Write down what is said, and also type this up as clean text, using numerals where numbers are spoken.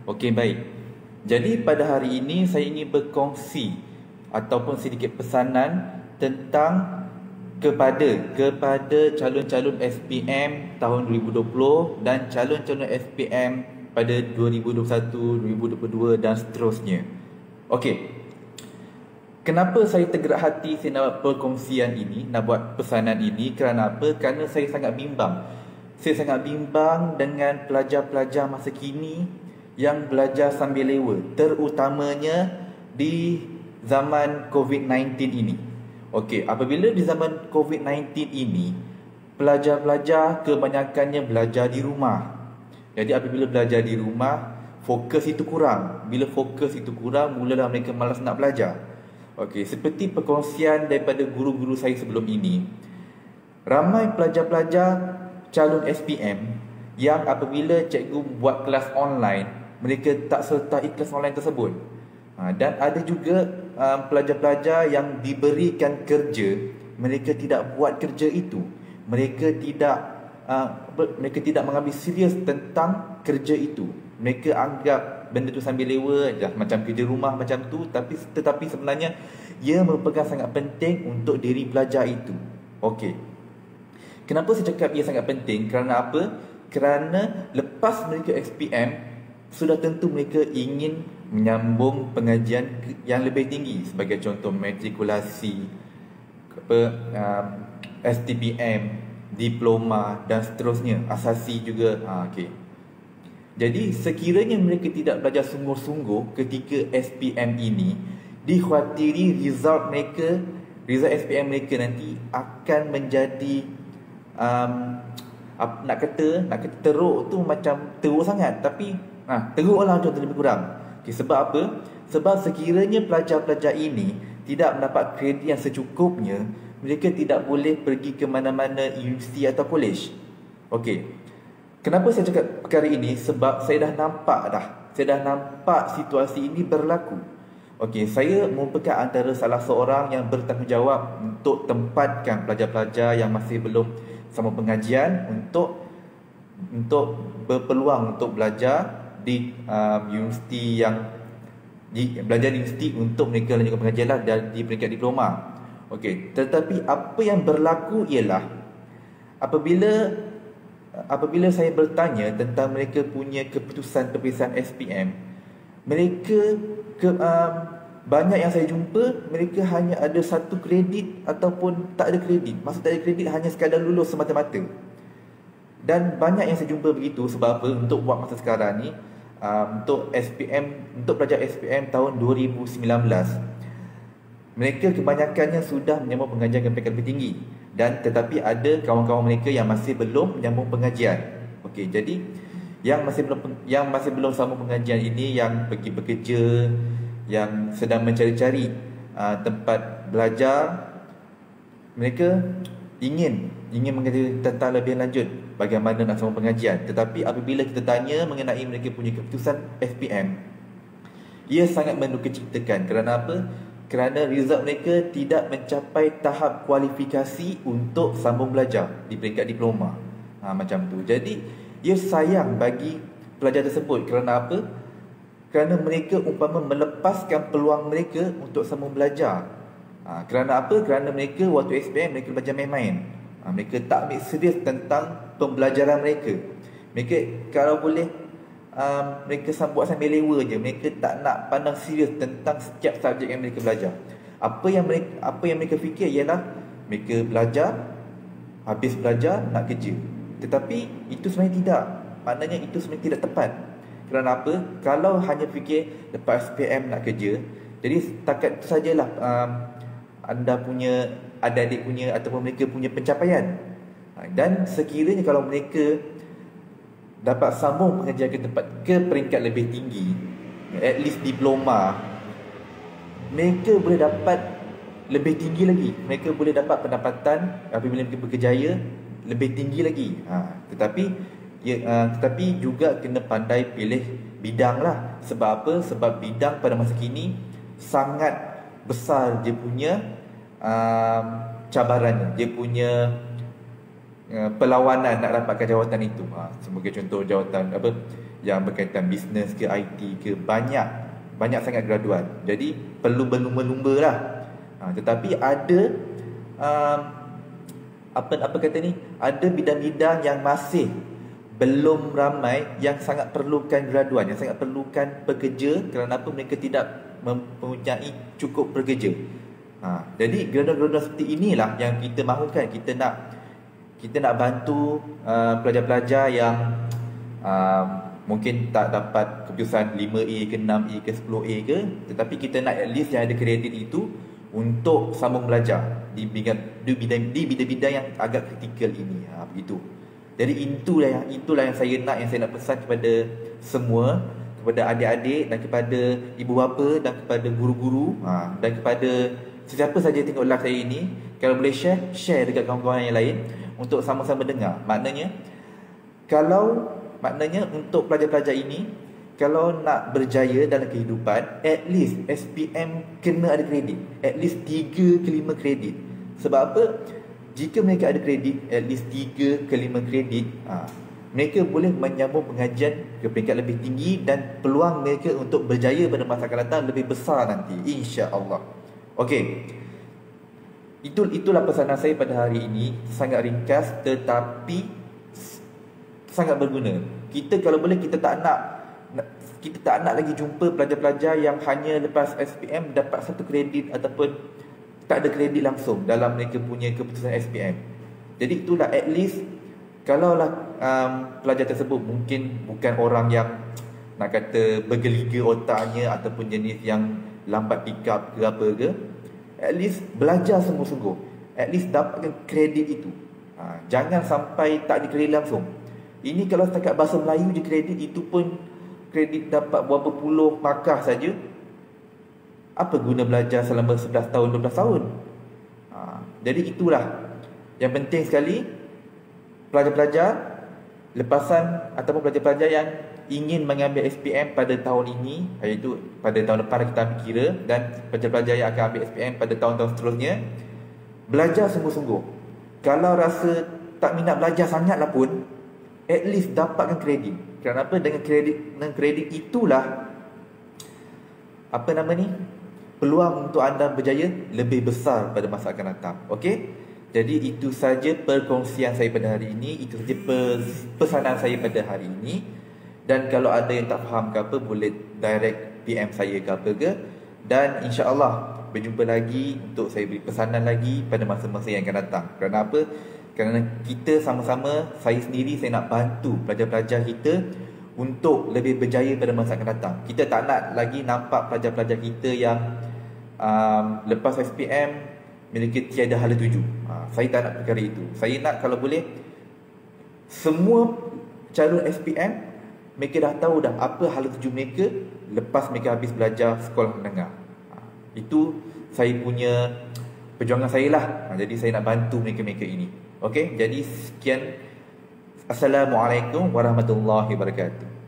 Okey, baik. Jadi pada hari ini saya ingin berkongsi ataupun sedikit pesanan tentang kepada calon-calon SPM tahun 2020 dan calon-calon SPM pada 2021, 2022 dan seterusnya. Okey. Kenapa saya tergerak hati saya nak buat perkongsian ini, nak buat pesanan ini? Kerana apa? Kerana saya sangat bimbang. Saya sangat bimbang dengan pelajar-pelajar masa kini yang belajar sambil lewa, terutamanya di zaman COVID-19 ini. Okey, apabila di zaman COVID-19 ini, pelajar-pelajar kebanyakannya belajar di rumah. Jadi apabila belajar di rumah, fokus itu kurang. Bila fokus itu kurang, mulalah mereka malas nak belajar. Okey, seperti perkongsian daripada guru-guru saya sebelum ini, ramai pelajar-pelajar calon SPM yang apabila cikgu buat kelas online, mereka tak sertai kelas online tersebut. Dan ada juga pelajar-pelajar yang diberikan kerja, mereka tidak buat kerja itu. Mereka tidak mengambil serius tentang kerja itu. Mereka anggap benda tu sambil lewa je, macam kerja rumah macam tu, tetapi sebenarnya ia merupakan sangat penting untuk diri pelajar itu. Okey. Kenapa saya cakap ia sangat penting? Kerana apa? Kerana lepas mereka SPM, sudah tentu mereka ingin menyambung pengajian yang lebih tinggi, sebagai contoh matrikulasi, STPM, diploma dan seterusnya, asasi juga. Okey. Jadi sekiranya mereka tidak belajar sungguh-sungguh ketika SPM ini, dikhawatiri result SPM mereka nanti akan menjadi nak kata teruk tu macam teruk sangat, tapi teruk lah contoh lebih kurang. Okay, sebab apa? Sebab sekiranya pelajar-pelajar ini tidak mendapat kredit yang secukupnya, mereka tidak boleh pergi ke mana-mana universiti atau kolej. Okey. Kenapa saya cakap perkara ini? Sebab saya dah nampak situasi ini berlaku. Okey, saya merupakan antara salah seorang yang bertanggungjawab untuk tempatkan pelajar-pelajar yang masih belum sama pengajian untuk berpeluang untuk belajar di universiti belajar di universiti untuk mereka lanjutkan pengajian lah di peringkat diploma. Okey, tetapi apa yang berlaku ialah apabila saya bertanya tentang mereka punya keputusan perpisahan SPM, mereka banyak yang saya jumpa, mereka hanya ada satu kredit ataupun tak ada kredit. Maksud tak ada kredit, hanya sekadar lulus semata-mata. Dan banyak yang saya jumpa begitu. Sebab apa? Untuk buat masa sekarang ni, untuk pelajar SPM tahun 2019, mereka kebanyakannya sudah menyambung pengajian ke peringkat lebih tinggi, dan tetapi ada kawan-kawan mereka yang masih belum menyambung pengajian. Okey, jadi yang masih belum sambung pengajian ini, yang pergi bekerja, yang sedang mencari-cari tempat belajar, mereka ingin mengetahui tentang lebih lanjut bagaimana nak sambung pengajian. Tetapi apabila kita tanya mengenai mereka punya keputusan SPM, ia sangat mendukacitakan. Kerana apa? Kerana result mereka tidak mencapai tahap kualifikasi untuk sambung belajar di peringkat diploma. Macam tu. Jadi ia sayang bagi pelajar tersebut. Kerana apa? Kerana mereka umpama melepaskan peluang mereka untuk sambung belajar. Kerana apa? Kerana mereka waktu SPM mereka belajar main-main. Mereka tak ambil serius tentang pembelajaran mereka. Mereka kalau boleh mereka buat sambil lewa je. Mereka tak nak pandang serius tentang setiap subjek yang mereka belajar. Apa yang mereka fikir ialah mereka belajar, habis belajar nak kerja. Tetapi itu sebenarnya tidak. Maknanya itu sebenarnya tidak tepat. Kerana apa? Kalau hanya fikir lepas SPM nak kerja, jadi setakat itu sajalah anda punya, adik-adik punya ataupun mereka punya pencapaian. Dan sekiranya kalau mereka dapat sambung pengajian ke peringkat lebih tinggi, at least diploma, mereka boleh dapat lebih tinggi lagi. Mereka boleh dapat pendapatan apabila mereka berkejaya lebih tinggi lagi. Tetapi juga kena pandai pilih bidang lah. Sebab apa? Sebab bidang pada masa kini sangat besar dia punya cabarannya, dia punya perlawanan nak dapatkan jawatan itu. Sebagai contoh jawatan yang berkaitan bisnes ke IT ke, banyak sangat graduan. Jadi perlu berlumba-lumba lah. Tetapi ada apa kata ni, ada bidang-bidang yang masih belum ramai yang sangat perlukan graduan, yang sangat perlukan pekerja, kerana apa, mereka tidak mempunyai cukup pekerja. Jadi graduan-graduan seperti inilah yang kita mahukan. Kita nak bantu pelajar-pelajar yang mungkin tak dapat keputusan 5A ke 6A ke 10A ke, tetapi kita nak at least yang ada kredit itu untuk sambung belajar di bidang-bidang yang agak kritikal ini. Begitu. Jadi itulah yang saya nak pesan kepada semua, kepada adik-adik dan kepada ibu bapa dan kepada guru-guru, dan kepada sesiapa saja tengok live saya ini, kalau boleh share dekat kawan-kawan yang lain untuk sama-sama dengar. Maknanya untuk pelajar-pelajar ini, kalau nak berjaya dalam kehidupan, at least SPM kena ada kredit, at least 3 ke 5 kredit. Sebab apa? Jika mereka ada kredit at least 3 ke 5 kredit, mereka boleh menyambung pengajian ke peringkat lebih tinggi, dan peluang mereka untuk berjaya pada masa akan datang lebih besar nanti, insya-Allah. Okey. Itulah pesanan saya pada hari ini. Sangat ringkas tetapi sangat berguna. Kita kalau boleh, kita tak nak lagi jumpa pelajar-pelajar yang hanya lepas SPM dapat 1 kredit ataupun tak ada kredit langsung dalam mereka punya keputusan SPM. Jadi itulah, at least kalaulah pelajar tersebut mungkin bukan orang yang nak kata bergeliga otaknya ataupun jenis yang lambat pick up ke apa ke, at least belajar sungguh-sungguh, at least dapatkan kredit itu. Jangan sampai tak ada kredit langsung. Ini kalau setakat bahasa Melayu je kredit, itu pun kredit dapat berapa puluh markah saja. Apa guna belajar selama 11 tahun, 12 tahun? Jadi itulah yang penting sekali. Pelajar-pelajar lepasan ataupun pelajar-pelajar yang ingin mengambil SPM pada tahun ini, iaitu pada tahun depan kita ambil kira, dan pelajar-pelajar yang akan ambil SPM pada tahun-tahun seterusnya, belajar sungguh-sungguh. Kalau rasa tak minat belajar sangatlah pun, at least dapatkan kredit. Kerana apa? Dengan kredit itulah peluang untuk anda berjaya lebih besar pada masa akan datang. Okey? Jadi itu saja perkongsian saya pada hari ini. Itu saja pesanan saya pada hari ini. Dan kalau ada yang tak faham ke apa, boleh direct PM saya ke apa ke. Dan insya-Allah berjumpa lagi untuk saya beri pesanan lagi pada masa-masa yang akan datang. Kerana apa? Kerana kita sama-sama, saya sendiri, saya nak bantu pelajar-pelajar kita untuk lebih berjaya pada masa akan datang. Kita tak nak lagi nampak pelajar-pelajar kita yang lepas SPM mereka tiada hala tuju. Saya tak nak perkara itu. Saya nak kalau boleh semua calon SPM mereka dah tahu dah apa hala tuju mereka lepas mereka habis belajar sekolah menengah. Itu saya punya perjuangan saya lah. Jadi saya nak bantu mereka-mereka ini. Okey, jadi sekian. Assalamualaikum warahmatullahi wabarakatuh.